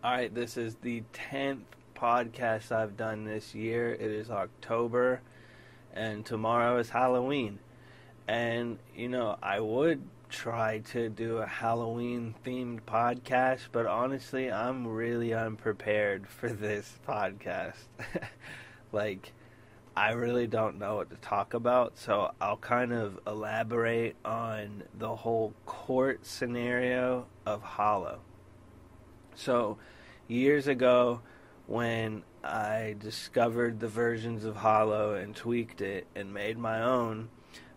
Alright, this is the 10th podcast I've done this year. It is October, and tomorrow is Halloween. And, I would try to do a Halloween themed podcast, but honestly, I'm really unprepared for this podcast. like, I really don't know what to talk about, so I'll kind of elaborate on the whole court scenario of Holo. So, years ago, when I discovered the versions of Holo and tweaked it and made my own,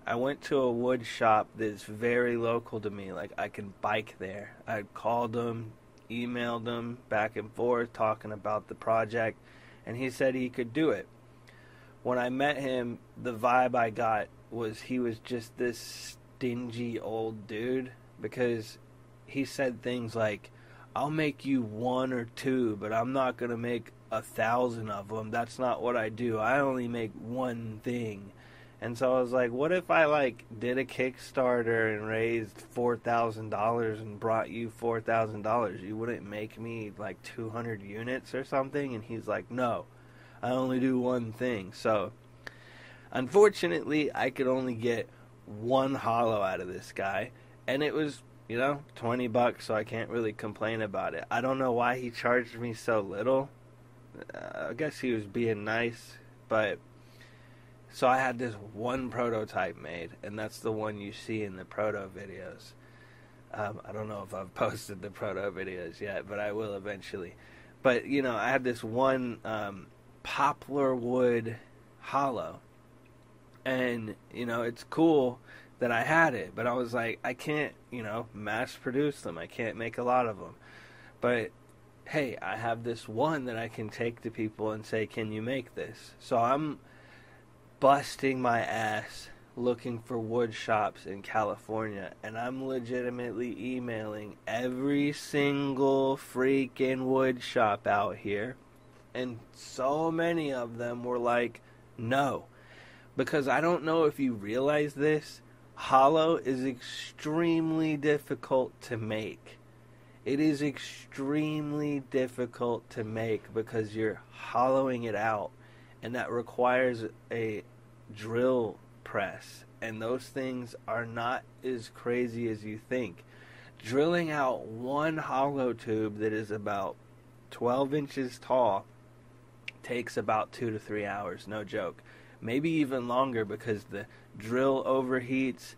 I went to a wood shop that's very local to me. Like, I can bike there. I called him, emailed him back and forth, talking about the project, and he said he could do it. When I met him, the vibe I got was he was just this stingy old dude, because he said things like, I'll make you one or two, but I'm not going to make 1,000 of them. That's not what I do. I only make one thing. And so I was like, what if I did a Kickstarter and raised $4,000 and brought you $4,000? You wouldn't make me 200 units or something? And he's like, no, I only do one thing. So unfortunately, I could only get one Holo out of this guy. And it was $20, so I can't really complain about it. I don't know why he charged me so little. I guess he was being nice, but so I had this one prototype made, and that's the one you see in the proto videos. I don't know if I've posted the proto videos yet, but I will eventually. But, I had this one poplar wood Holo, and, it's cool that I had it, but I was like, I can't, mass produce them. I can't make a lot of them. But, hey, I have this one that I can take to people and say, can you make this? So I'm busting my ass looking for wood shops in California, and I'm legitimately emailing every single freaking wood shop out here, and so many of them were like, no. Because I don't know if you realize this, Holo is extremely difficult to make. It is extremely difficult to make because you're hollowing it out, and that requires a drill press, and those things are not as crazy as you think. Drilling out one Holo tube that is about 12 inches tall takes about 2 to 3 hours, no joke. Maybe even longer, because the drill overheats.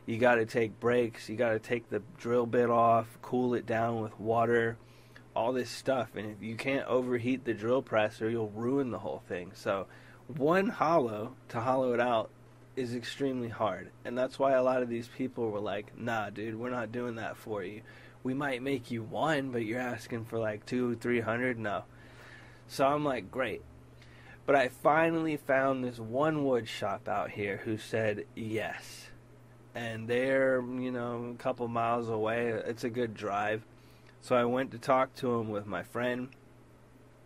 You got to take breaks. You got to take the drill bit off, cool it down with water, all this stuff. And if you can't overheat the drill press, or you'll ruin the whole thing. So one Holo, to hollow it out, is extremely hard. And that's why a lot of these people were like, nah, dude, we're not doing that for you. We might make you one, but you're asking for $200-300. No. So I'm like, great. But I finally found this one wood shop out here who said yes. And they're, a couple miles away. It's a good drive. So I went to talk to him with my friend.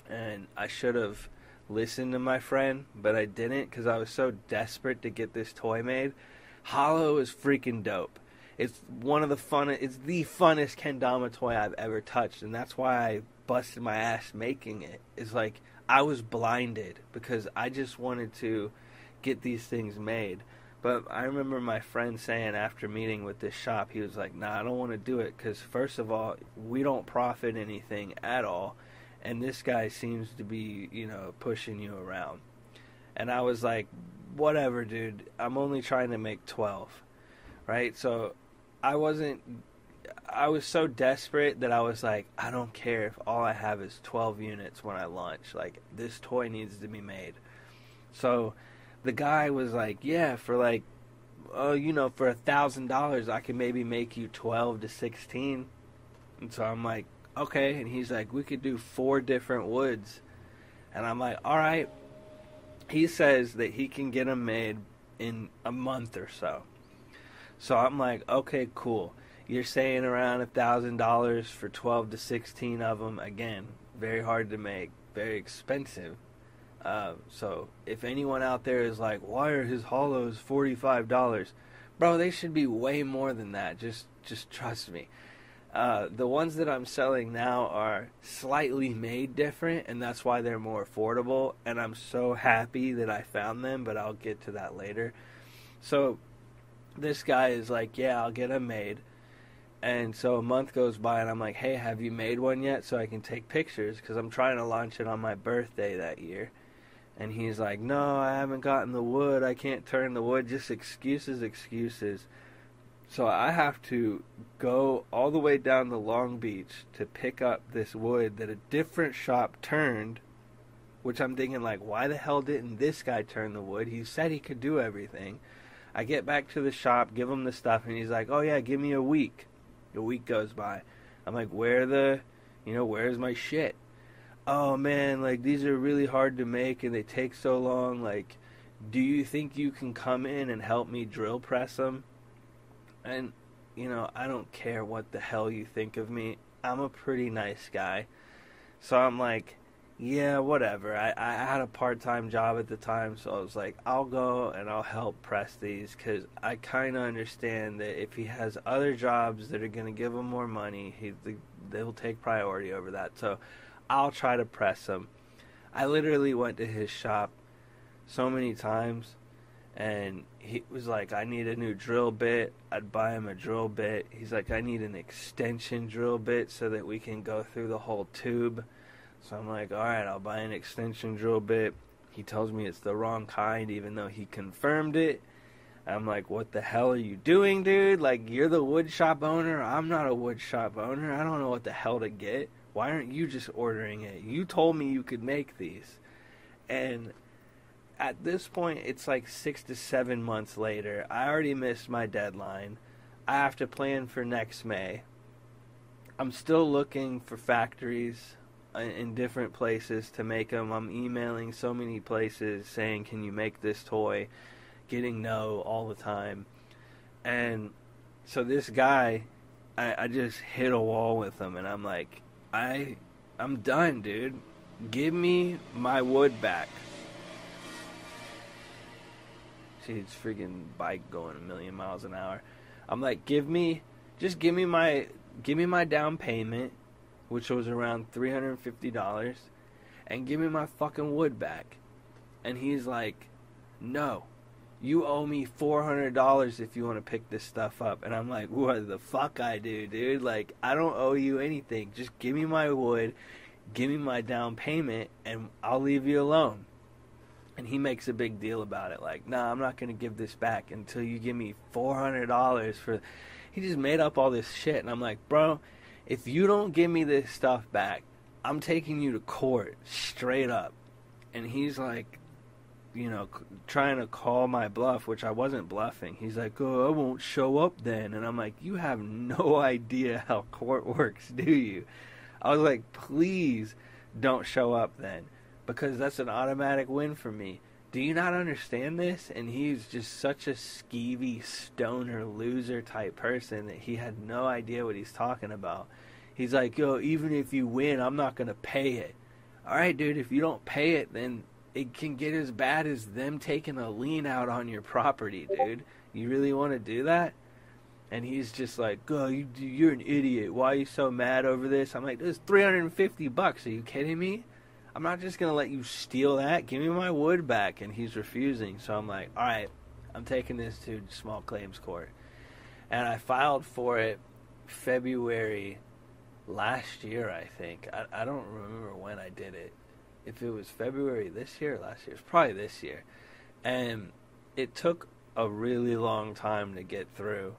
And I should have listened to my friend, but I didn't, because I was so desperate to get this toy made. Holo is freaking dope. It's it's the funnest kendama toy I've ever touched. And that's why I busted my ass making it. It's like, I was blinded because I just wanted to get these things made. But I remember my friend saying after meeting with this shop, he was like, nah, I don't want to do it because, first of all, we don't profit anything at all. And this guy seems to be, pushing you around. And I was like, whatever, dude. I'm only trying to make 12. Right? So I was so desperate that I was like, I don't care if all I have is 12 units when I launch. This toy needs to be made. So the guy was like, yeah, for for $1,000, I can maybe make you 12 to 16. And so I'm like, okay. And he's like, we could do 4 different woods. And I'm like, all right. He says that he can get them made in a month or so. So I'm like, okay, cool. You're saying around $1,000 for 12 to 16 of them. Again, very hard to make, very expensive. So if anyone out there is like, why are his Holos $45? Bro, they should be way more than that. Just trust me. The ones that I'm selling now are slightly made different, and that's why they're more affordable, and I'm so happy that I found them, but I'll get to that later. So this guy is like, yeah, I'll get them made. And so a month goes by, and I'm like, hey, have you made one yet so I can take pictures? Because I'm trying to launch it on my birthday that year. And he's like, no, I haven't gotten the wood. I can't turn the wood. Just excuses. So I have to go all the way down to Long Beach to pick up this wood that a different shop turned, which I'm thinking, like, why the hell didn't this guy turn the wood? He said he could do everything. I get back to the shop, give him the stuff, and he's like, oh, yeah, give me a week. A week goes by. I'm like, where's my shit? Oh, man, like, these are really hard to make, and they take so long. Like, do you think you can come in and help me drill press them? And, I don't care what the hell you think of me. I'm a pretty nice guy. So I'm like, yeah, whatever. I had a part-time job at the time, so I was like, I'll go and I'll help press these, because I kind of understand that if he has other jobs that are going to give him more money, they'll take priority over that. So I'll try to press them. I literally went to his shop so many times, and he was like, I need a new drill bit. I'd buy him a drill bit. He's like, I need an extension drill bit so that we can go through the whole tube. So I'm like, all right, I'll buy an extension drill bit. He tells me it's the wrong kind, even though he confirmed it. I'm like, what the hell are you doing, dude? Like, you're the wood shop owner. I'm not a wood shop owner. I don't know what the hell to get. Why aren't you just ordering it? You told me you could make these. And at this point, it's like 6 to 7 months later. I already missed my deadline. I have to plan for next May. I'm still looking for factories in different places to make them. I'm emailing so many places saying, can you make this toy? Getting no all the time. And so this guy, I just hit a wall with him, and I'm like, I'm done, dude. Give me my wood back. See, it's freaking bike going a million miles an hour. I'm like, give me my down payment, which was around $350, and give me my fucking wood back. And he's like, no, you owe me $400 if you want to pick this stuff up. And I'm like, what the fuck I do, dude? Like, I don't owe you anything. Just give me my wood, give me my down payment, and I'll leave you alone. And he makes a big deal about it. Like, nah, I'm not going to give this back until you give me $400 for... He just made up all this shit. And I'm like, bro, if you don't give me this stuff back, I'm taking you to court, straight up. And he's like, trying to call my bluff, which I wasn't bluffing. He's like, oh, I won't show up then. And I'm like, you have no idea how court works, do you? I was like, please don't show up then, because that's an automatic win for me. Do you not understand this? And he's just such a skeevy, stoner, loser type person that he had no idea what he's talking about. He's like, yo, even if you win, I'm not going to pay it. All right, dude, if you don't pay it, then it can get as bad as them taking a lien out on your property, dude. You really want to do that? And he's just like, oh, you're an idiot. Why are you so mad over this? I'm like, this is $350. Are you kidding me? I'm not just going to let you steal that. Give me my wood back. And he's refusing. So I'm like, all right, I'm taking this to small claims court. And I filed for it February last year, I think. I don't remember when I did it. If it was February this year or last year. It's probably this year. And it took a really long time to get through.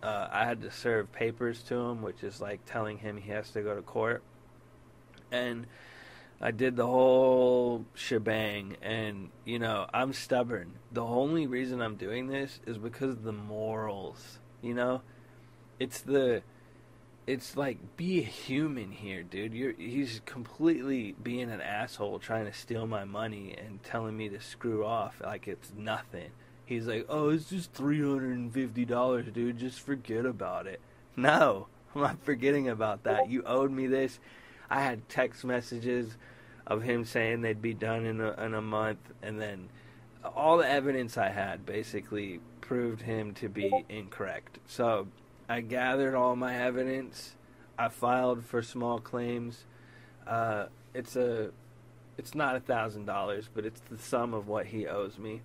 I had to serve papers to him, which is like telling him he has to go to court. And I did the whole shebang, and, I'm stubborn. The only reason I'm doing this is because of the morals, It's like, be a human here, dude. He's completely being an asshole trying to steal my money and telling me to screw off like it's nothing. He's like, oh, it's just $350, dude. Just forget about it. No, I'm not forgetting about that. You owed me this. I had text messages of him saying they'd be done in a month, and then all the evidence I had basically proved him to be incorrect. So I gathered all my evidence. I filed for small claims. It's not $1,000, but it's the sum of what he owes me.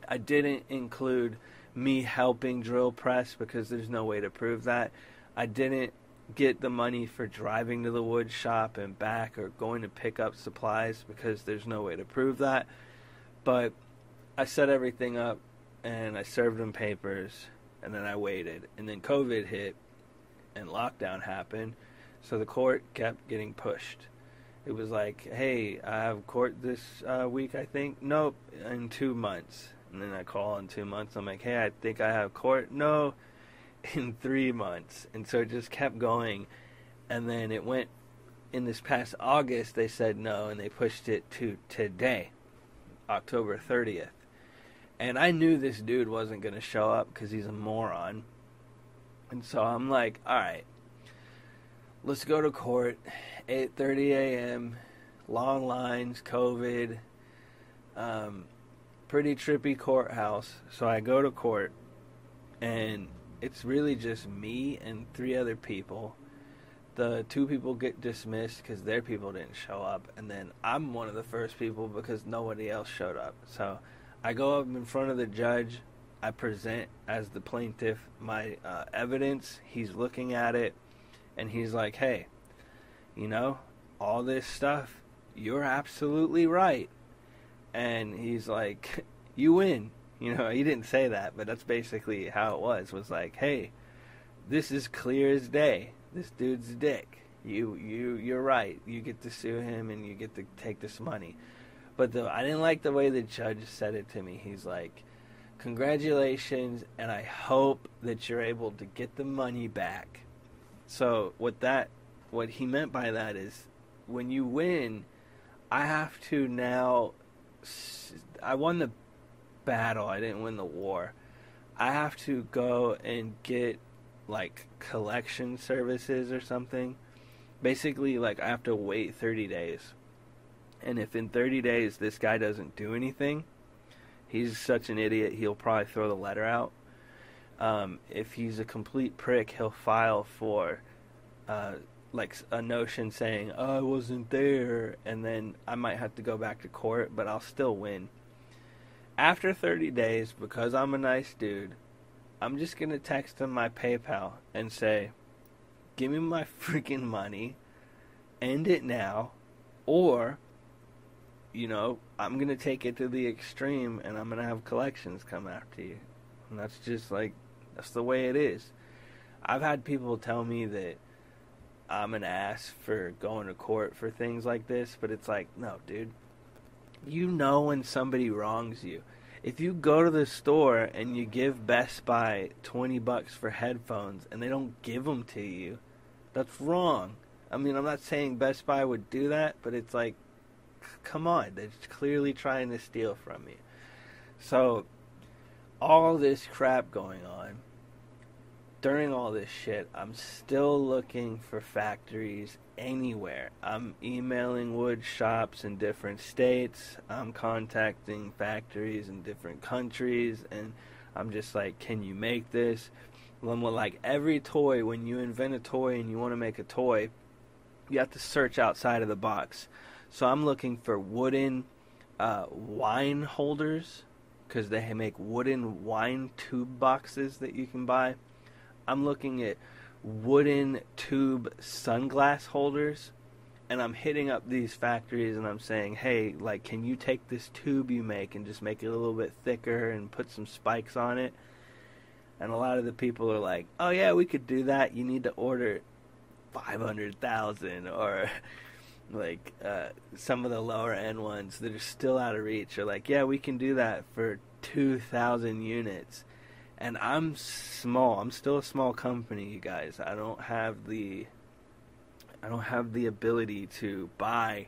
I didn't include me helping drill press because there's no way to prove that. I didn't get the money for driving to the wood shop and back or going to pick up supplies because there's no way to prove that. But I set everything up and I served him papers and then I waited. And then COVID hit and lockdown happened. So the court kept getting pushed. It was like, hey, I have court this week, I think. Nope, in 2 months. And then I call in 2 months. I'm like, hey, I think I have court. No, in 3 months. And so it just kept going. And then it went, in this past August, they said no, and they pushed it to today, October 30th. And I knew this dude wasn't going to show up because he's a moron. And so I'm like, all right, let's go to court, 8:30 a.m., long lines, COVID, pretty trippy courthouse. So I go to court, and it's really just me and 3 other people. The 2 people get dismissed because their people didn't show up, and then I'm one of the first people because nobody else showed up. So I go up in front of the judge. I present as the plaintiff my evidence. He's looking at it, and he's like, hey, you know, all this stuff, you're absolutely right. And he's like, you win. You know, he didn't say that, but that's basically how it was like, hey, this is clear as day. This dude's a dick. You're right. You get to sue him, and you get to take this money. But I didn't like the way the judge said it to me. He's like, congratulations, and I hope that you're able to get the money back. So what he meant by that is, when you win, I have to now, I won the battle, I didn't win the war. I have to go and get like collection services or something. Basically, like, I have to wait 30 days. And if in 30 days this guy doesn't do anything, he's such an idiot, he'll probably throw the letter out. If he's a complete prick, he'll file for like a notion saying, oh, I wasn't there, and then I might have to go back to court, but I'll still win. After 30 days, because I'm a nice dude, I'm just going to text him my PayPal and say, give me my freaking money, end it now, or, you know, I'm going to take it to the extreme and I'm going to have collections come after you. And that's just like, that's the way it is. I've had people tell me that I'm an ass for going to court for things like this, but it's like, no, dude. You know when somebody wrongs you. If you go to the store and you give Best Buy $20 for headphones and they don't give them to you, that's wrong. I mean, I'm not saying Best Buy would do that, but it's like, come on, they're clearly trying to steal from you. So, all this crap going on, during all this shit, I'm still looking for factories anywhere. I'm emailing wood shops in different states. I'm contacting factories in different countries, and I'm just like, can you make this? Well, like every toy, when you invent a toy and you want to make a toy, you have to search outside of the box. So I'm looking for wooden wine holders, because they make wooden wine tube boxes that you can buy. I'm looking at wooden tube sunglass holders, and I'm hitting up these factories and I'm saying, hey, like, can you take this tube you make and just make it a little bit thicker and put some spikes on it? And a lot of the people are like, oh yeah, we could do that. You need to order 500,000, or like some of the lower end ones that are still out of reach are like, yeah, we can do that for 2,000 units. And I'm small. I'm still a small company, you guys. I don't have the ability to buy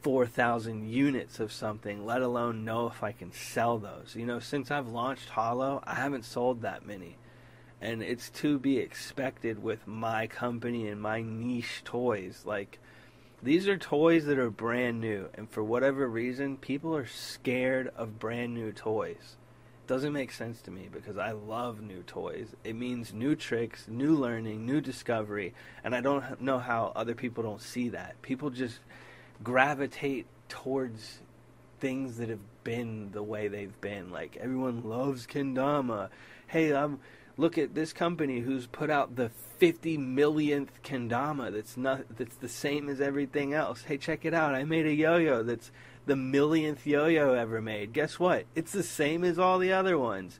4,000 units of something, let alone know if I can sell those. You know, since I've launched Holo, I haven't sold that many. And it's to be expected with my company and my niche toys. Like, these are toys that are brand new, and for whatever reason, people are scared of brand new toys. doesn't make sense to me because I love new toys. It means new tricks, new learning, new discovery, and I don't know how other people don't see that. People just gravitate towards things that have been the way they've been. Like, everyone loves kendama. Hey, look at this company who's put out the 50 millionth kendama that's the same as everything else. Hey, check it out. I made a yo-yo that's the millionth yo-yo ever made. Guess what? It's the same as all the other ones.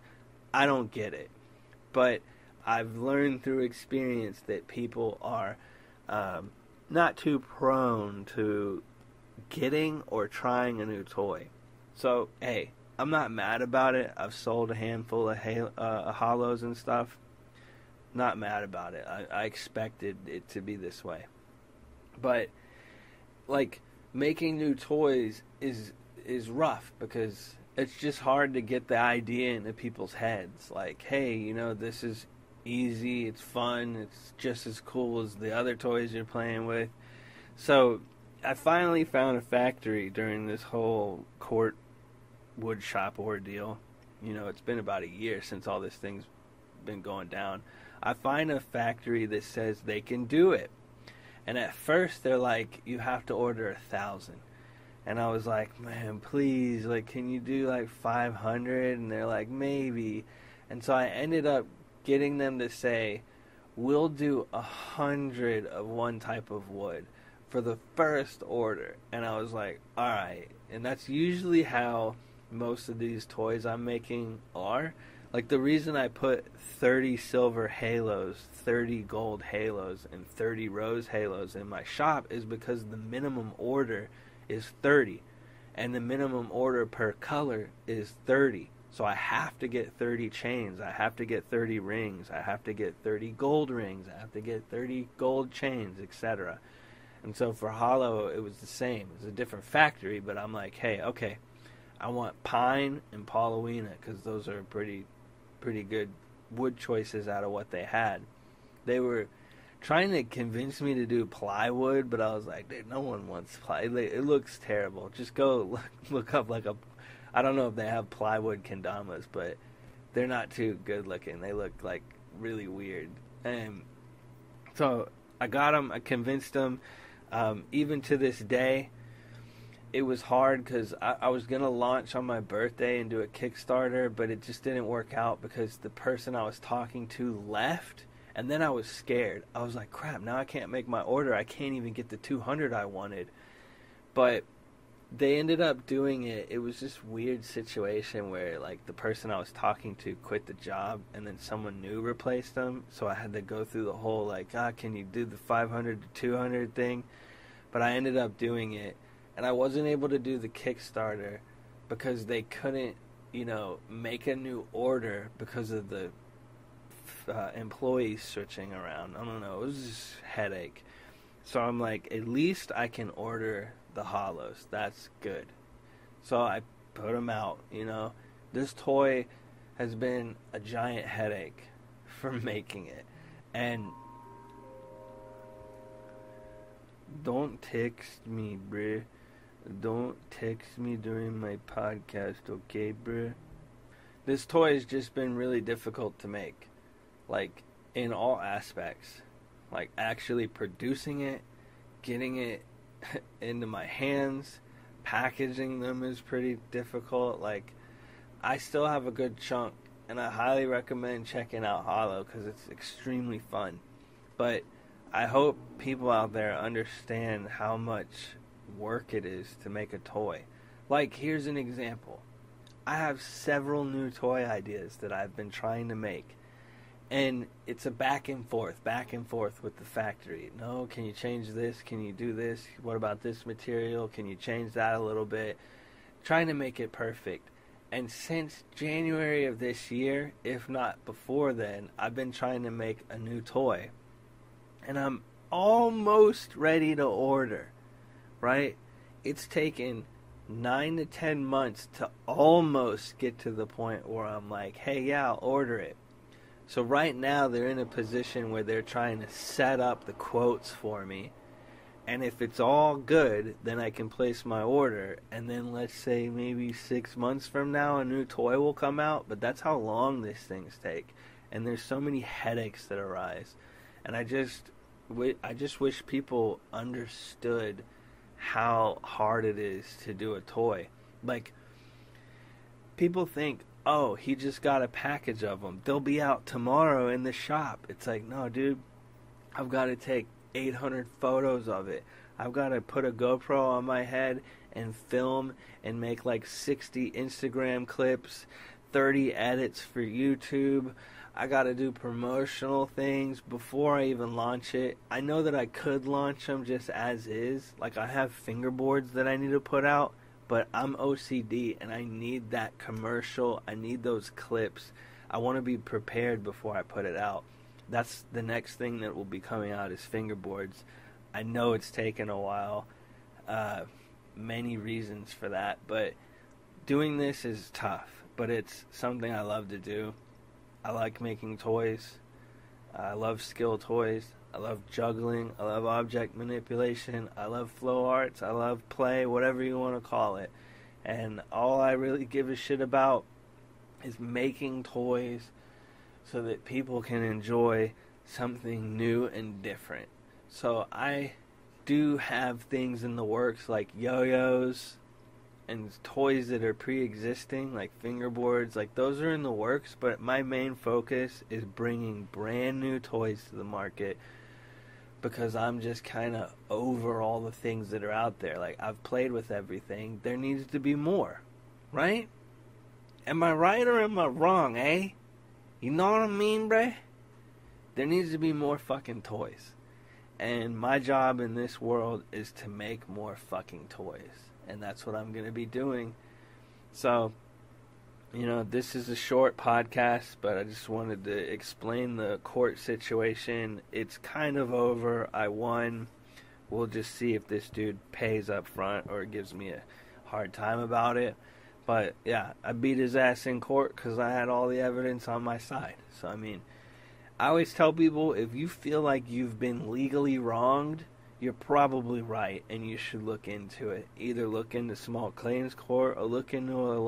I don't get it. But I've learned through experience that people are not too prone to getting or trying a new toy. So, hey, I'm not mad about it. I've sold a handful of Holos and stuff. Not mad about it. I expected it to be this way. But, like, making new toys is rough because it's just hard to get the idea into people's heads. Like, hey, you know, this is easy, it's fun, it's just as cool as the other toys you're playing with. So I finally found a factory during this whole court wood shop ordeal. You know, it's been about a year since all this thing's been going down. I find a factory that says they can do it. And at first they're like, you have to order 1,000. And I was like, man, please, like, can you do like 500? And they're like, maybe. And so I ended up getting them to say, we'll do 100 of one type of wood for the first order. And I was like, all right. And that's usually how most of these toys I'm making are. Like, the reason I put 30 silver halos, 30 gold halos, and 30 rose halos in my shop is because the minimum order is 30. And the minimum order per color is 30. So I have to get 30 chains. I have to get 30 rings. I have to get 30 gold rings. I have to get 30 gold chains, etc. And so for Holo, it was the same. It was a different factory, but I'm like, hey, okay, I want pine and paulownia because those are pretty good wood choices out of what they had. They were trying to convince me to do plywood, but I was like, dude, no one wants plywood. It looks terrible. Just go look up like I don't know if they have plywood kendamas, but they're not too good looking. They look like really weird. And so I got them. I convinced them. Even to this day, it was hard because I was going to launch on my birthday and do a Kickstarter, but it just didn't work out because the person I was talking to left, and then I was scared. I was like, crap, now I can't make my order. I can't even get the 200 I wanted. But they ended up doing it. It was this weird situation where, like, the person I was talking to quit the job, and then someone new replaced them, so I had to go through the whole, like, can you do the 500 to 200 thing? But I ended up doing it. And I wasn't able to do the Kickstarter because they couldn't, make a new order because of the employees switching around. I don't know. It was just a headache. So I'm like, at least I can order the Holos. That's good. So I put them out, This toy has been a giant headache for making it. And don't text me, bruh. Don't text me during my podcast, okay, bruh? This toy has just been really difficult to make. Like, in all aspects. Like, actually producing it, getting it into my hands, packaging them is pretty difficult. Like, I still have a good chunk, and I highly recommend checking out Holo because it's extremely fun. But I hope people out there understand how much work it is to make a toy. Like, here's an example. I have several new toy ideas that I've been trying to make, and it's a back and forth with the factory. No, can you change this? Can you do this? What about this material? Can you change that a little bit? Trying to make it perfect. And since January of this year, if not before then, I've been trying to make a new toy. And I'm almost ready to order, right? It's taken 9 to 10 months to almost get to the point where I'm like, hey, yeah, I'll order it. So right now they're in a position where they're trying to set up the quotes for me. And if it's all good, then I can place my order. And then let's say maybe 6 months from now, a new toy will come out. But that's how long these things take. And there's so many headaches that arise. And I just wish people understood how hard it is to do a toy. Like, people think, oh, he just got a package of them. They'll be out tomorrow in the shop. It's like, no, dude, I've got to take 800 photos of it. I've got to put a GoPro on my head and film and make like 60 Instagram clips, 30 edits for YouTube. I got to do promotional things before I even launch it. I know that I could launch them just as is. Like, I have fingerboards that I need to put out, but I'm OCD and I need that commercial. I need those clips. I want to be prepared before I put it out. That's the next thing that will be coming out is fingerboards. I know it's taken a while. Many reasons for that, but doing this is tough. But it's something I love to do. I like making toys. I love skill toys. I love juggling. I love object manipulation. I love flow arts. I love play, whatever you want to call it. And all I really give a shit about is making toys so that people can enjoy something new and different. So I do have things in the works like yo-yos and toys that are pre-existing, like fingerboards. Like, those are in the works, but my main focus is bringing brand new toys to the market because I'm just kind of over all the things that are out there. Like, I've played with everything. There needs to be more, right? Am I right or am I wrong, eh? You know what I mean, bruh? There needs to be more fucking toys. And my job in this world is to make more fucking toys. And that's what I'm going to be doing. So, you know, this is a short podcast, but I just wanted to explain the court situation. It's kind of over. I won. We'll just see if this dude pays up front or gives me a hard time about it. But, yeah, I beat his ass in court because I had all the evidence on my side. So, I mean, I always tell people, if you feel like you've been legally wronged, you're probably right, and you should look into it. Either look into small claims court or look into a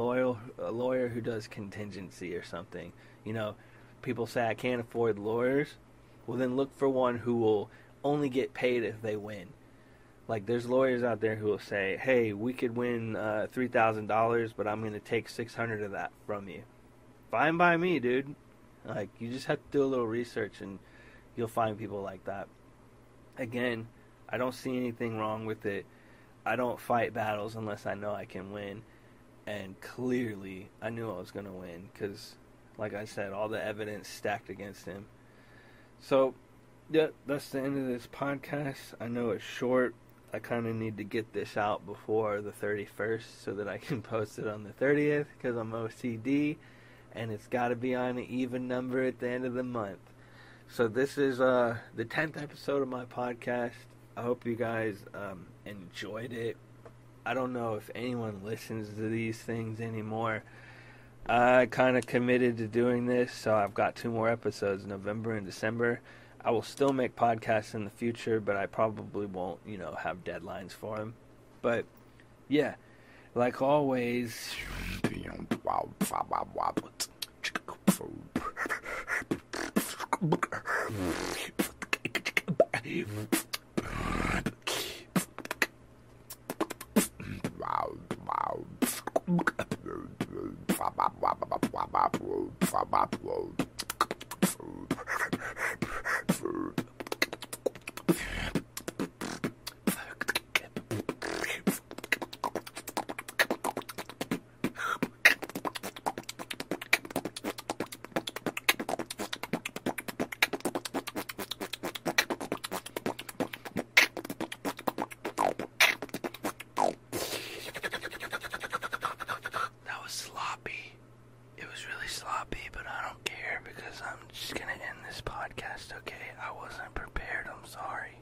lawyer who does contingency or something. You know, people say I can't afford lawyers. Well, then look for one who will only get paid if they win. Like, there's lawyers out there who will say, hey, we could win $3,000, but I'm going to take $600 of that from you. Fine by me, dude. Like, you just have to do a little research, and you'll find people like that. Again, I don't see anything wrong with it. I don't fight battles unless I know I can win. And clearly, I knew I was going to win because, like I said, all the evidence stacked against him. So, yeah, that's the end of this podcast. I know it's short. I kind of need to get this out before the 31st so that I can post it on the 30th because I'm OCD. And it's got to be on an even number at the end of the month. So this is the 10th episode of my podcast. I hope you guys enjoyed it. I don't know if anyone listens to these things anymore. I kind of committed to doing this, so I've got 2 more episodes, November and December. I will still make podcasts in the future, but I probably won't, have deadlines for them. But, yeah, like always... But I don't care because I'm just going to end this podcast, okay? I wasn't prepared. I'm sorry.